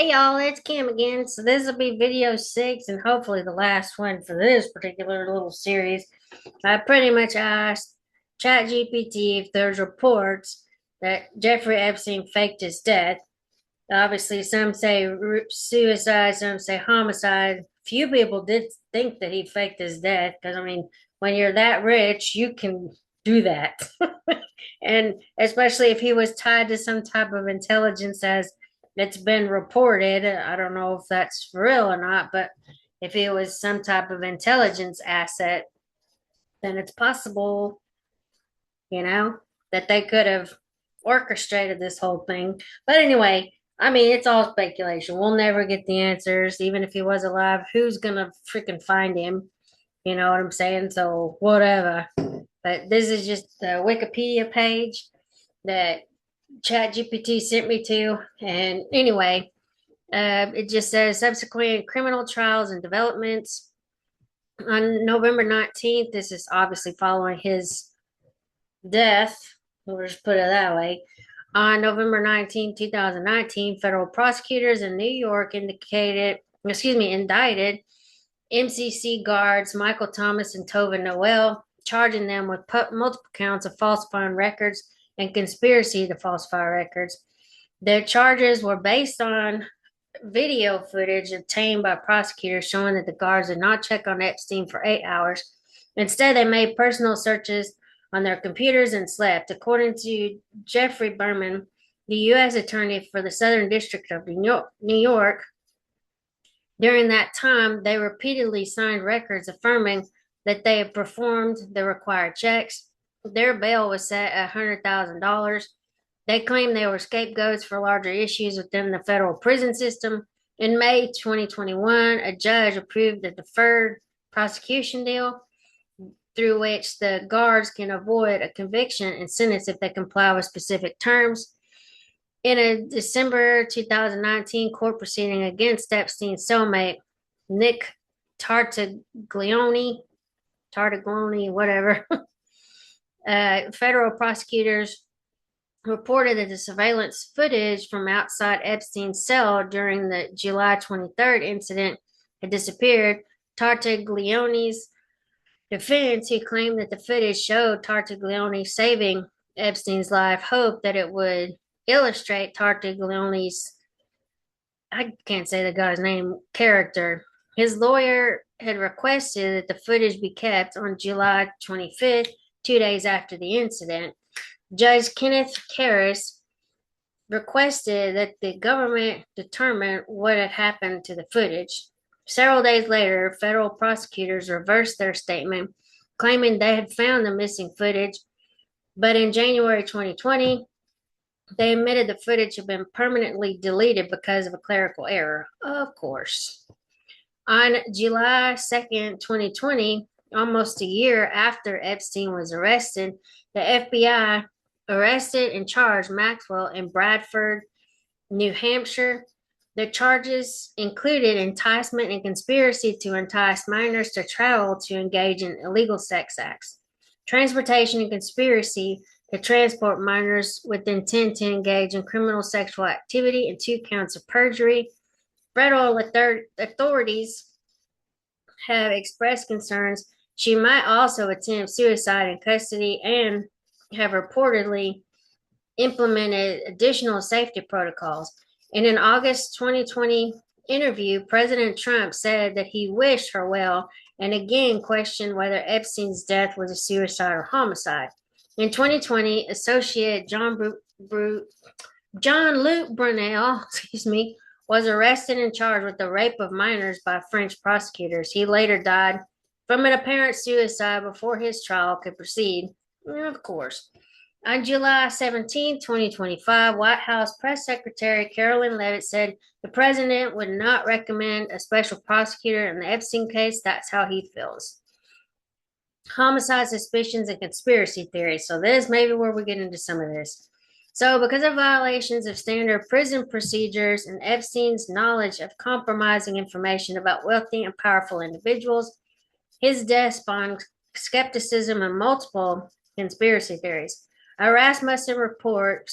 Hey y'all, it's Kim again. So this will be video 6 and hopefully the last one for this particular little series. I pretty much asked ChatGPT if there's reports that Jeffrey Epstein faked his death. Obviously, some say suicide, some say homicide. Few people did think that he faked his death because, I mean, when you're that rich, you can do that. And especially if he was tied to some type of intelligence, as it's been reported. I don't know if that's real or not, but if it was some type of intelligence asset, then it's possible, you know, that they could have orchestrated this whole thing. But anyway, I mean, it's all speculation. We'll never get the answers. Even if he was alive, who's gonna freaking find him? You know what I'm saying? So whatever. But this is just the Wikipedia page that ChatGPT sent me to. And anyway, it just says subsequent criminal trials and developments on November 19th. This is obviously following his death. We'll just put it that way. On November 19, 2019, federal prosecutors in New York indicted MCC guards Michael Thomas and Tova Noel, charging them with multiple counts of falsifying records and conspiracy to falsify records. Their charges were based on video footage obtained by prosecutors showing that the guards did not check on Epstein for 8 hours. Instead, they made personal searches on their computers and slept. According to Jeffrey Berman, the U.S. Attorney for the Southern District of New York, during that time, they repeatedly signed records affirming that they had performed the required checks. Their bail was set at $100,000. They claimed they were scapegoats for larger issues within the federal prison system. In May 2021, a judge approved a deferred prosecution deal through which the guards can avoid a conviction and sentence if they comply with specific terms. In a December 2019 court proceeding against Epstein's cellmate, Nick Tartaglione, whatever, federal prosecutors reported that the surveillance footage from outside Epstein's cell during the July 23rd incident had disappeared. Tartaglione's defense, who claimed that the footage showed Tartaglione saving Epstein's life, hoped that it would illustrate Tartaglione's, I can't say the guy's name, character. His lawyer had requested that the footage be kept on July 25th, 2 days after the incident. Judge Kenneth Karras requested that the government determine what had happened to the footage. Several days later, federal prosecutors reversed their statement, claiming they had found the missing footage. But in January 2020, they admitted the footage had been permanently deleted because of a clerical error. Of course. On July 2nd, 2020, almost a year after Epstein was arrested, the FBI arrested and charged Maxwell in Bradford, New Hampshire. The charges included enticement and conspiracy to entice minors to travel to engage in illegal sex acts, transportation and conspiracy to transport minors with intent to engage in criminal sexual activity, and 2 counts of perjury. Federal authorities have expressed concerns she might also attempt suicide in custody and have reportedly implemented additional safety protocols. In an August 2020 interview, President Trump said that he wished her well and again questioned whether Epstein's death was a suicide or homicide. In 2020, Associate Jean-Luc Brunel, was arrested and charged with the rape of minors by French prosecutors. He later died from an apparent suicide before his trial could proceed. Of course. On July 17, 2025, White House Press Secretary Carolyn Leavitt said the president would not recommend a special prosecutor in the Epstein case. That's how he feels. Homicide suspicions and conspiracy theories. So this may be where we get into some of this. So because of violations of standard prison procedures and Epstein's knowledge of compromising information about wealthy and powerful individuals, his death spawned skepticism and multiple conspiracy theories. A Rasmussen report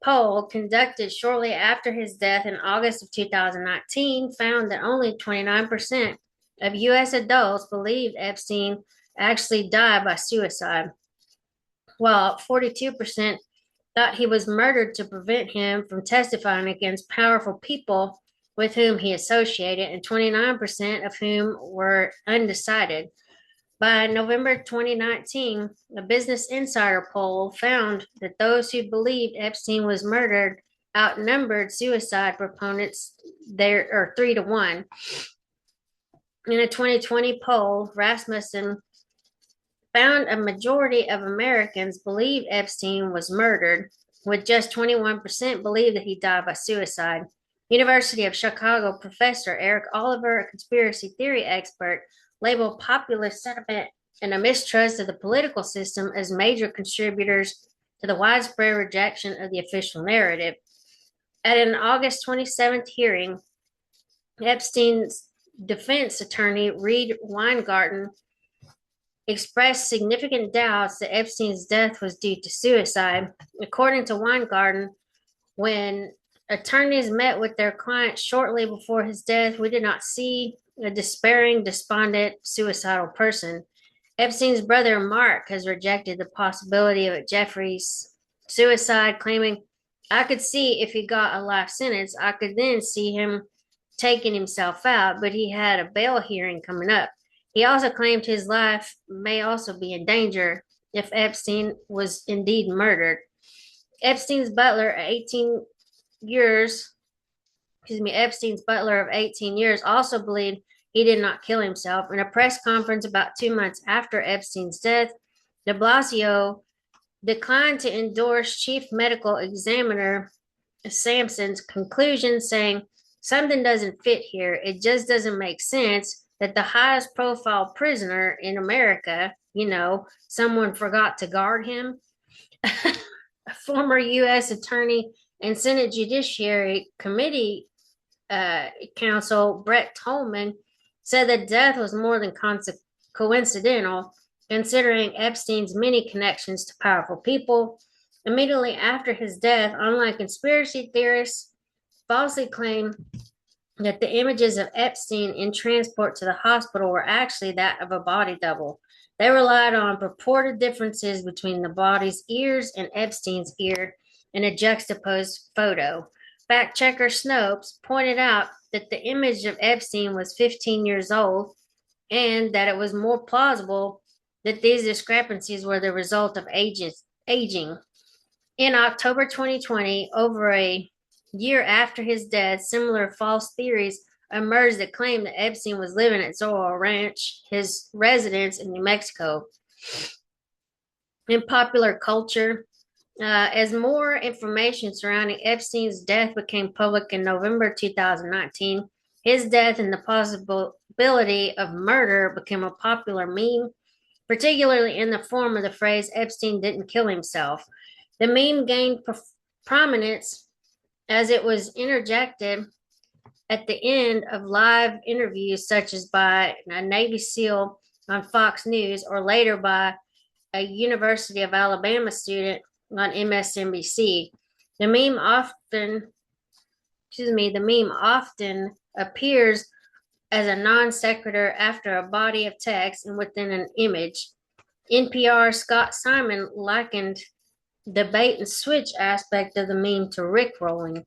poll conducted shortly after his death in August of 2019 found that only 29% of U.S. adults believed Epstein actually died by suicide, while 42% thought he was murdered to prevent him from testifying against powerful people with whom he associated, and 29% of whom were undecided. By November 2019, a Business Insider poll found that those who believed Epstein was murdered outnumbered suicide proponents there or 3 to 1. In a 2020 poll, Rasmussen found a majority of Americans believed Epstein was murdered, with just 21% believe that he died by suicide. University of Chicago professor Eric Oliver, a conspiracy theory expert, labeled popular sentiment and a mistrust of the political system as major contributors to the widespread rejection of the official narrative. At an August 27th hearing, Epstein's defense attorney, Reed Weingarten, expressed significant doubts that Epstein's death was due to suicide. According to Weingarten, when attorneys met with their client shortly before his death, we did not see a despairing, despondent, suicidal person. Epstein's brother, Mark, has rejected the possibility of Jeffrey's suicide, claiming, I could see if he got a life sentence, I could then see him taking himself out, but he had a bail hearing coming up. He also claimed his life may also be in danger if Epstein was indeed murdered. Epstein's butler, 18 years, Epstein's butler of 18 years also believed he did not kill himself. In a press conference about 2 months after Epstein's death, de Blasio declined to endorse Chief Medical Examiner Sampson's conclusion, saying, something doesn't fit here. It just doesn't make sense that the highest profile prisoner in America, someone forgot to guard him. Former U.S. Attorney and Senate Judiciary Committee counsel Brett Tolman said that death was more than coincidental, considering Epstein's many connections to powerful people. Immediately after his death, online conspiracy theorists falsely claimed that the images of Epstein in transport to the hospital were actually that of a body double. They relied on purported differences between the body's ears and Epstein's ear in a juxtaposed photo. Fact checker Snopes pointed out that the image of Epstein was 15 years old and that it was more plausible that these discrepancies were the result of aging. In October 2020, over a year after his death, similar false theories emerged that claimed that Epstein was living at Zorro Ranch, his residence in New Mexico. In popular culture, as more information surrounding Epstein's death became public in November 2019, his death and the possibility of murder became a popular meme, particularly in the form of the phrase Epstein didn't kill himself. The meme gained prominence as it was interjected at the end of live interviews, such as by a Navy SEAL on Fox News, or later by a University of Alabama student on MSNBC. The meme often appears as a non sequitur after a body of text and within an image. NPR Scott Simon likened the bait and switch aspect of the meme to Rickrolling.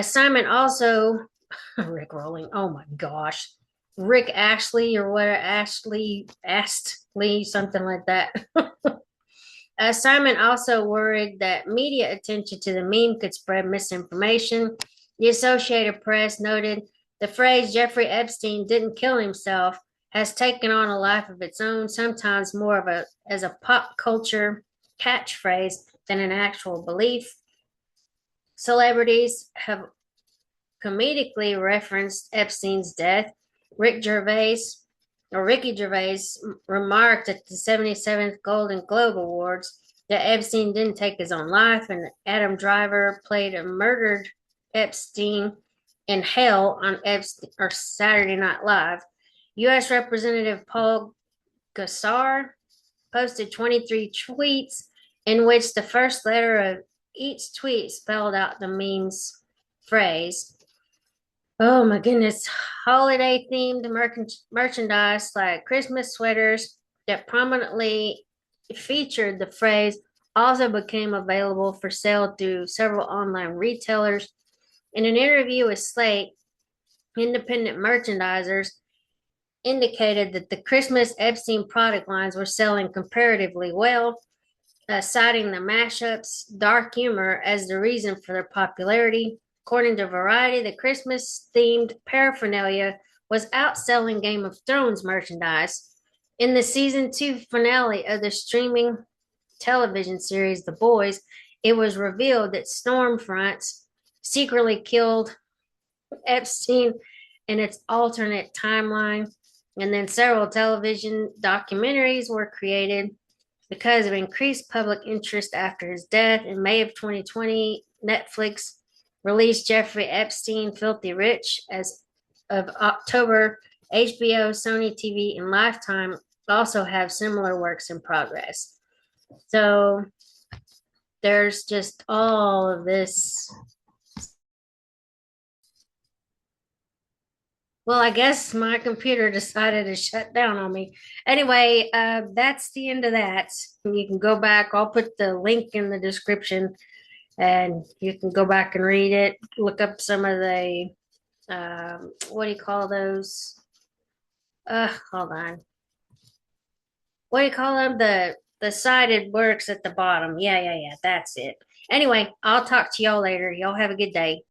Simon also, Rickrolling, oh my gosh, Rick Ashley or whatever, Ashley, something like that. Simon also worried that media attention to the meme could spread misinformation. The Associated Press noted the phrase Jeffrey Epstein didn't kill himself has taken on a life of its own, sometimes more as a pop culture catchphrase than an actual belief. Celebrities have comedically referenced Epstein's death. Ricky Gervais remarked at the 77th Golden Globe Awards that Epstein didn't take his own life, and Adam Driver played a murdered Epstein in hell on Saturday Night Live. U.S. Representative Paul Gosar posted 23 tweets in which the first letter of each tweet spelled out the meme's phrase. Oh my goodness. Holiday themed merchandise like Christmas sweaters that prominently featured the phrase also became available for sale through several online retailers. In an interview with Slate, independent merchandisers indicated that the Christmas Epstein product lines were selling comparatively well, citing the mashup's dark humor as the reason for their popularity. According to Variety, the Christmas themed paraphernalia was outselling Game of Thrones merchandise. In the season 2 finale of the streaming television series The Boys, it was revealed that Stormfront secretly killed Epstein in its alternate timeline. And then several television documentaries were created because of increased public interest after his death. In May of 2020, Netflix released Jeffrey Epstein Filthy Rich. As of October, HBO, Sony TV, and Lifetime also have similar works in progress. So there's just all of this. Well, I guess my computer decided to shut down on me. Anyway, that's the end of that. You can go back. I'll put the link in the description and you can go back and read it. Look up some of the, what do you call those? Hold on. What do you call them? The cited works at the bottom. Yeah. That's it. Anyway, I'll talk to y'all later. Y'all have a good day.